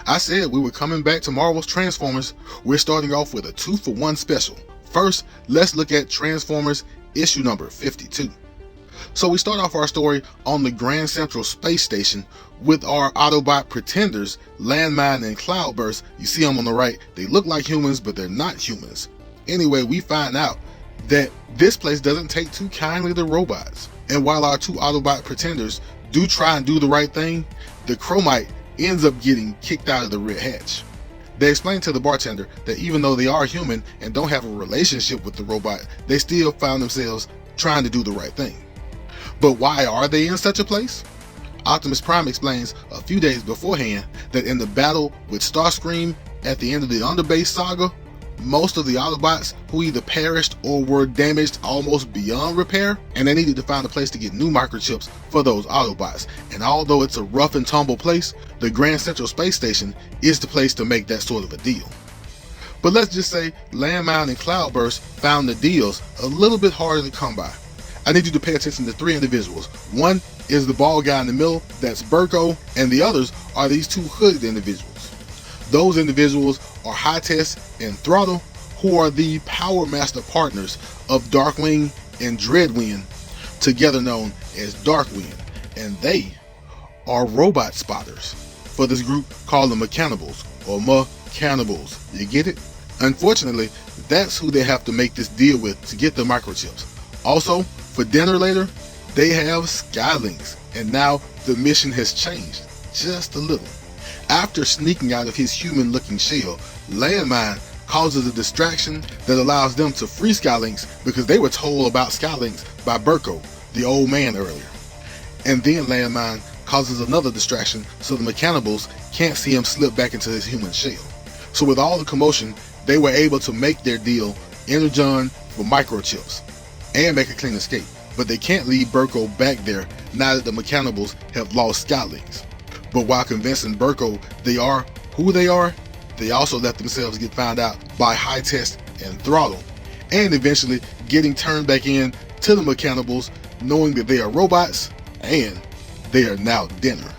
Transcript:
I said we were coming back to Marvel's Transformers. We're starting off with a 2-for-1 special. First, let's look at Transformers issue number 52. So we start off our story on the Grand Central Space Station with our Autobot pretenders, Landmine and Cloudburst. You see them on the right. They look like humans, but they're not humans. Anyway, we find out that this place doesn't take too kindly to robots. And while our two Autobot pretenders do try and do the right thing, the Chromite ends up getting kicked out of the Red Hatch. They explain to the bartender that even though they are human and don't have a relationship with the robot, they still found themselves trying to do the right thing. But why are they in such a place? Optimus Prime explains a few days beforehand that in the battle with Starscream at the end of the Underbase saga, most of the Autobots who either perished or were damaged almost beyond repair, and they needed to find a place to get new microchips for those Autobots. And although it's a rough and tumble place, the Grand Central Space Station is the place to make that sort of a deal. But let's just say Landmine and Cloudburst found the deals a little bit harder to come by. I need you to pay attention to three individuals. One is the bald guy in the middle, that's Berko, and the others are these two hooded individuals. Those individuals are High-Test and Throttle, who are the Power Master partners of Darkwing and Dreadwind, together known as Darkwind, and they are robot spotters for this group called the Mechanibals, or Mechanibals. You get it? Unfortunately, that's who they have to make this deal with to get the microchips. Also, for dinner later, they have Skylynx, and now the mission has changed just a little. After sneaking out of his human-looking shell, Landmine causes a distraction that allows them to free Skylynx because they were told about Skylynx by Berko, the old man, earlier. And then Landmine causes another distraction so the Mechanibals can't see him slip back into his human shell. So with all the commotion, they were able to make their deal, Energon for microchips, and make a clean escape. But they can't leave Berko back there now that the Mechanibals have lost Skylynx. But while convincing Berko they are who they are, they also let themselves get found out by High-Test and Throttle, and eventually getting turned back in to the Mechanibals, knowing that they are robots and they are now dinner.